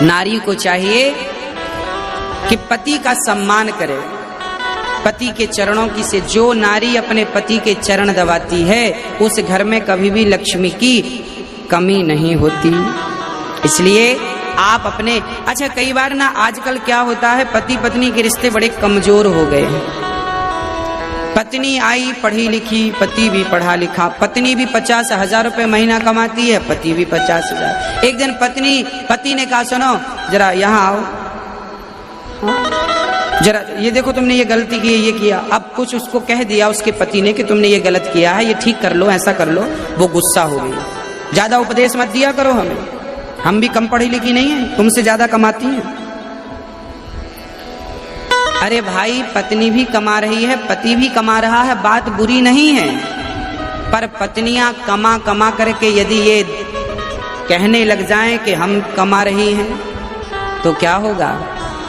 नारी को चाहिए कि पति का सम्मान करे, पति के चरणों की से जो नारी अपने पति के चरण दबाती है उस घर में कभी भी लक्ष्मी की कमी नहीं होती। इसलिए आप अपने कई बार ना आजकल क्या होता है, पति पत्नी के रिश्ते बड़े कमजोर हो गए हैं। पत्नी आई पढ़ी लिखी, पति भी पढ़ा लिखा, पत्नी भी 50,000 रुपए महीना कमाती है, पति भी 50,000। एक दिन पति ने कहा सुनो जरा यहाँ आओ, जरा ये देखो तुमने ये गलती की है, ये किया। अब कुछ उसको कह दिया उसके पति ने कि तुमने ये गलत किया है, ये ठीक कर लो, ऐसा कर लो। वो गुस्सा हो गई। ज्यादा उपदेश मत दिया करो हमें, हम भी कम पढ़ी लिखी नहीं है, तुमसे ज्यादा कमाती हैं। अरे भाई पत्नी भी कमा रही है, पति भी कमा रहा है, बात बुरी नहीं है, पर पत्नियां कमा कमा करके यदि ये कहने लग जाएं कि हम कमा रही हैं तो क्या होगा?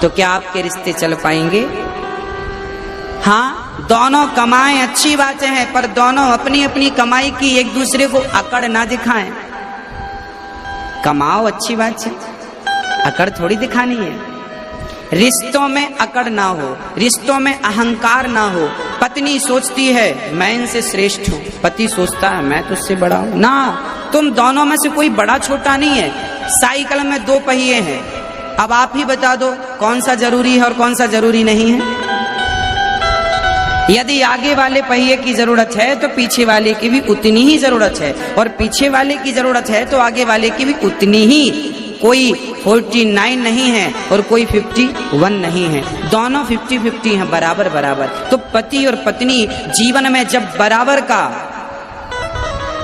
तो क्या आपके रिश्ते चल पाएंगे? हाँ, दोनों कमाएं अच्छी बातें हैं, पर दोनों अपनी अपनी कमाई की एक दूसरे को अकड़ ना दिखाएं। कमाओ अच्छी बात है, अकड़ थोड़ी दिखानी है। रिश्तों में अकड़ ना हो, रिश्तों में अहंकार ना हो। पत्नी सोचती है मैं इनसे श्रेष्ठ हूँ, पति सोचता है मैं तुझसे बड़ा हूँ। ना, तुम दोनों में से कोई बड़ा छोटा नहीं है। साइकिल में 2 पहिए हैं, अब आप ही बता दो कौन सा जरूरी है और कौन सा जरूरी नहीं है। यदि आगे वाले पहिए की जरूरत है तो पीछे वाले की भी उतनी ही जरूरत है, और पीछे वाले की जरूरत है तो आगे वाले की भी उतनी ही। कोई 49 नहीं है और कोई 51 नहीं है, दोनों 50-50 हैं, बराबर बराबर। तो पति और पत्नी जीवन में जब बराबर का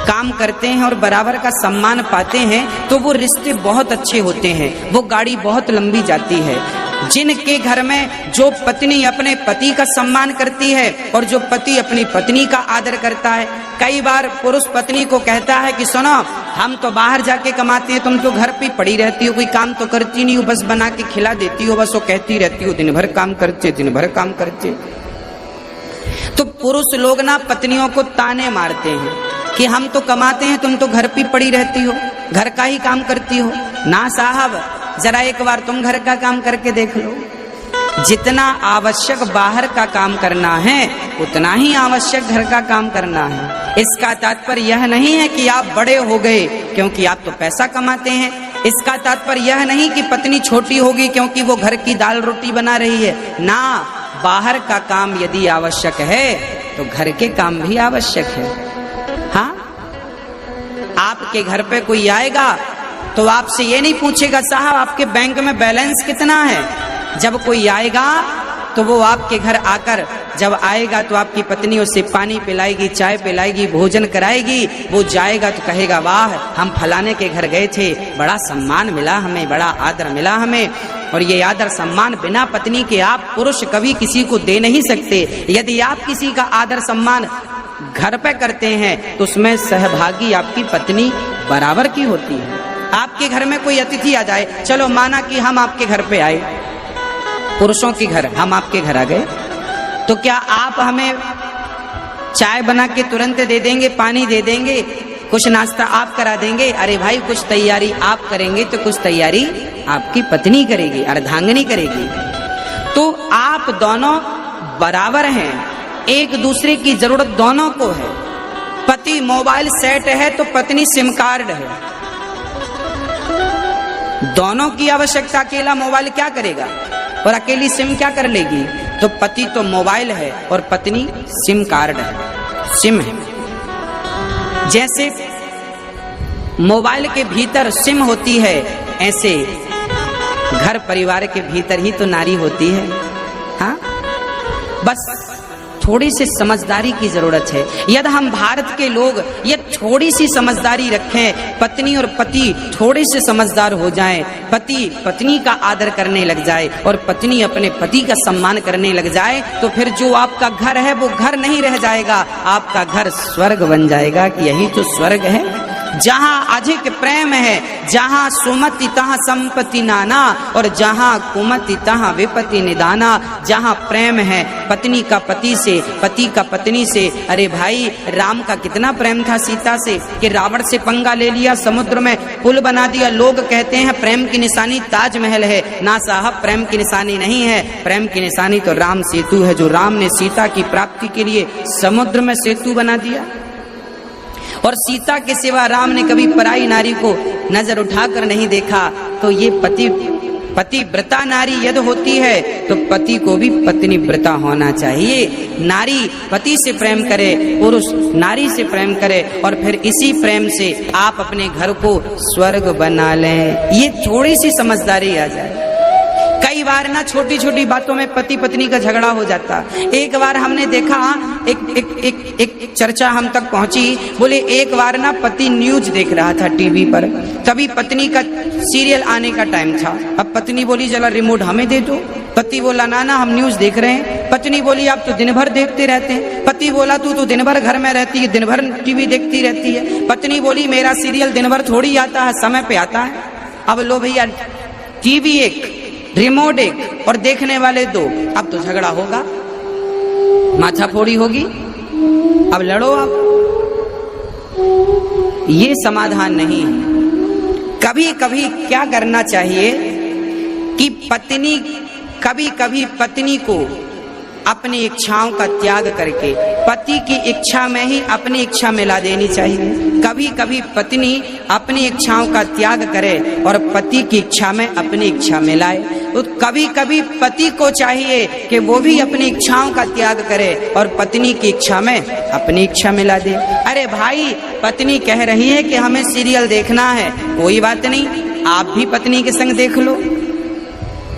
काम करते हैं और बराबर का सम्मान पाते हैं तो वो रिश्ते बहुत अच्छे होते हैं, वो गाड़ी बहुत लंबी जाती है। जिनके घर में जो पत्नी अपने पति का सम्मान करती है और जो पति अपनी पत्नी का आदर करता है। कई बार पुरुष पत्नी को कहता है कि सुनो हम तो बाहर जाके कमाते हैं, तुम तो घर पे पड़ी रहती हो, कोई काम तो करती नहीं हो, बस बना के खिला देती हो, बस वो कहती रहती हो दिन भर काम करते, दिन भर काम करते। तो पुरुष लोग ना पत्नियों को ताने मारते हैं कि हम तो कमाते हैं, तुम तो घर पे पड़ी रहती हो, घर का ही काम करती हो। ना साहब, जरा एक बार तुम घर का काम करके देख लो। जितना आवश्यक बाहर का काम करना है उतना ही आवश्यक घर का काम करना है। इसका तात्पर्य यह नहीं है कि आप बड़े हो गए क्योंकि आप तो पैसा कमाते हैं। इसका तात्पर्य यह नहीं कि पत्नी छोटी होगी क्योंकि वो घर की दाल रोटी बना रही है। ना, बाहर का काम यदि आवश्यक है तो घर के काम भी आवश्यक है। हाँ, आपके घर पे कोई आएगा तो आपसे ये नहीं पूछेगा साहब आपके बैंक में बैलेंस कितना है। जब कोई आएगा तो वो आपके घर आकर जब आएगा तो आपकी पत्नी उसे पानी पिलाएगी, चाय पिलाएगी, भोजन कराएगी। वो जाएगा तो कहेगा वाह हम फलाने के घर गए थे, बड़ा सम्मान मिला हमें, बड़ा आदर मिला हमें। और ये आदर सम्मान बिना पत्नी के आप पुरुष कभी किसी को दे नहीं सकते। यदि आप किसी का आदर सम्मान घर पे करते हैं तो उसमें सहभागी आपकी पत्नी बराबर की होती है। आपके घर में कोई अतिथि आ जाए, चलो माना कि हम आपके घर पे आए, पुरुषों के घर हम आपके घर आ गए, तो क्या आप हमें चाय बना के तुरंत दे देंगे, पानी दे देंगे, कुछ नाश्ता आप करा देंगे? अरे भाई कुछ तैयारी आप करेंगे तो कुछ तैयारी आपकी पत्नी करेगी, अर्धांगिनी करेगी। तो आप दोनों बराबर हैं, एक दूसरे की जरूरत दोनों को है। पति मोबाइल सेट है तो पत्नी सिम कार्ड है। दोनों की आवश्यकता, अकेला मोबाइल क्या करेगा और अकेली सिम क्या कर लेगी? तो पति तो मोबाइल है और पत्नी सिम कार्ड है, सिम है। जैसे मोबाइल के भीतर सिम होती है ऐसे घर परिवार के भीतर ही तो नारी होती है। हाँ, बस थोड़ी सी समझदारी की जरूरत है। यदि हम भारत के लोग ये थोड़ी सी समझदारी रखें, पत्नी और पति थोड़े से समझदार हो जाएं, पति पत्नी का आदर करने लग जाए और पत्नी अपने पति का सम्मान करने लग जाए, तो फिर जो आपका घर है वो घर नहीं रह जाएगा, आपका घर स्वर्ग बन जाएगा। कि यही तो स्वर्ग है। जहां अधिक प्रेम है, जहां सुमति तहां संपत्ति नाना, और जहां कुमति तहां विपत्ति निदाना। जहां प्रेम है पत्नी का पति से, पति का पत्नी से। अरे भाई, राम का कितना प्रेम था सीता से कि रावण से पंगा ले लिया, समुद्र में पुल बना दिया। लोग कहते हैं प्रेम की निशानी ताजमहल है। ना साहब, प्रेम की निशानी नहीं है। प्रेम की निशानी तो राम सेतु है, जो राम ने सीता की प्राप्ति के लिए समुद्र में सेतु बना दिया। और सीता के सिवा राम ने कभी पराई नारी को नजर उठाकर नहीं देखा। तो ये पतिव्रता नारी यदि होती है तो पति को भी पत्नी व्रता होना चाहिए। नारी पति से प्रेम करे, पुरुष नारी से प्रेम करे, और फिर इसी प्रेम से आप अपने घर को स्वर्ग बना लें। ये थोड़ी सी समझदारी आ जाए। कई बार ना छोटी छोटी बातों में पति पत्नी का झगड़ा हो जाता। एक बार हमने देखा, एक चर्चा हम तक पहुंची, बोले एक बार ना पति न्यूज देख रहा था टीवी पर, तभी पत्नी का सीरियल आने का टाइम था। अब पत्नी बोली जरा रिमोट हमें दे दो। पति बोला ना ना हम न्यूज देख रहे हैं। पत्नी बोली आप तो दिन भर देखते रहते हैं। पति बोला तू तो दिन भर घर में रहती है, दिन भर टीवी देखती रहती है। पत्नी बोली मेरा सीरियल दिन भर थोड़ी आता है, समय पे आता है। अब लो भैया, टीवी एक, रिमोट एक और देखने वाले दो, अब तो झगड़ा होगा, माथाफोड़ी होगी, अब लड़ो आप। ये समाधान नहीं है। कभी कभी क्या करना चाहिए कि पत्नी, कभी कभी पत्नी को अपनी इच्छाओं का त्याग करके पति की इच्छा में ही अपनी इच्छा मिला देनी चाहिए। कभी कभी पत्नी अपनी इच्छाओं का त्याग करे और पति की इच्छा में अपनी इच्छा मिलाए। तो कभी कभी पति को चाहिए कि वो भी अपनी इच्छाओं का त्याग करे और पत्नी की इच्छा में अपनी इच्छा मिला दे। अरे भाई, पत्नी कह रही है कि हमें सीरियल देखना है, कोई बात नहीं, आप भी पत्नी के संग देख लो,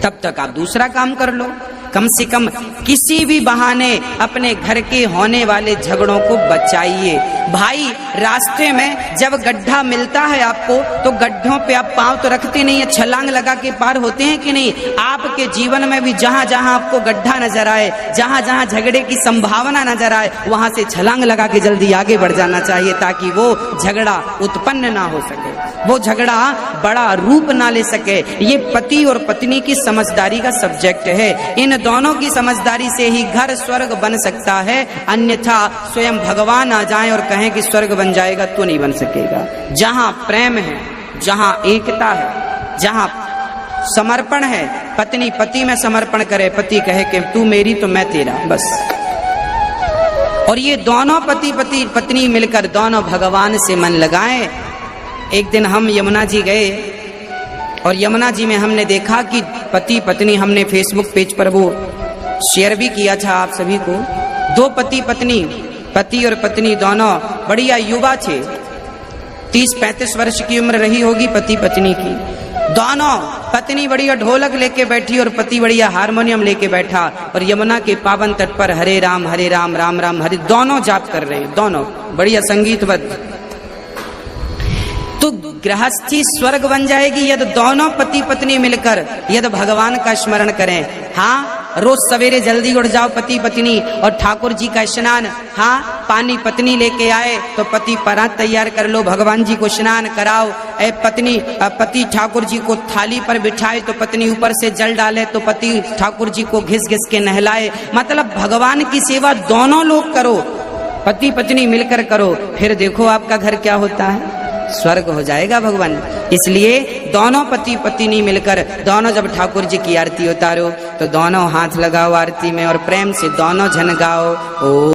तब तक आप दूसरा काम कर लो। कम से कम किसी भी बहाने अपने घर के होने वाले झगड़ों को बचाइए। भाई, रास्ते में जब गड्ढा मिलता है आपको, तो गड्ढों पे आप पांव तो रखते नहीं है, छलांग लगा के पार होते हैं कि नहीं। आपके जीवन में भी जहां जहां आपको गड्ढा नजर आए, जहां जहां झगड़े की संभावना नजर आए, वहां से छलांग लगा के जल्दी आगे बढ़ जाना चाहिए, ताकि वो झगड़ा उत्पन्न ना हो सके, वो झगड़ा बड़ा रूप ना ले सके। ये पति और पत्नी की समझदारी का सब्जेक्ट है। इन दोनों की समझदारी से ही घर स्वर्ग बन सकता है, अन्यथा स्वयं भगवान आ जाएं और कहें कि स्वर्ग बन जाएगा तो नहीं बन सकेगा। जहां प्रेम है, जहां एकता है, जहां समर्पण है, पत्नी पति में समर्पण करे, पति कहे कि तू मेरी तो मैं तेरा, बस। और ये दोनों पत्नी मिलकर दोनों भगवान से मन लगाएं। एक दिन हम यमुना जी गए और यमुना जी में हमने देखा कि पति पत्नी, हमने फेसबुक पेज पर वो शेयर भी किया था आप सभी को, दो पति पत्नी, पति और पत्नी दोनों बढ़िया युवा थे, 30-35 वर्ष की उम्र रही होगी पति पत्नी की। दोनों, पत्नी बढ़िया ढोलक लेके बैठी और पति बढ़िया हारमोनियम लेके बैठा, और यमुना के पावन तट पर हरे राम राम राम हरे दोनों जाप कर रहे हैं, दोनों बढ़िया संगीतबद्ध। तो गृहस्थी स्वर्ग बन जाएगी यदि दोनों पति पत्नी मिलकर यदि भगवान का स्मरण करें। हाँ, रोज सवेरे जल्दी उठ जाओ पति पत्नी और ठाकुर जी का स्नान। हाँ, पानी पत्नी लेके आए तो पति परात तैयार कर लो, भगवान जी को स्नान कराओ। पति ठाकुर जी को थाली पर बिठाए तो पत्नी ऊपर से जल डाले, तो पति ठाकुर जी को घिस घिस के नहलाए। मतलब भगवान की सेवा दोनों लोग करो, पति पत्नी मिलकर करो, फिर देखो आपका घर क्या होता है, स्वर्ग हो जाएगा भगवान। इसलिए दोनों पति पत्नी मिलकर, दोनों जब ठाकुर जी की आरती उतारो तो दोनों हाथ लगाओ आरती में और प्रेम से दोनों जन गाओ। ओ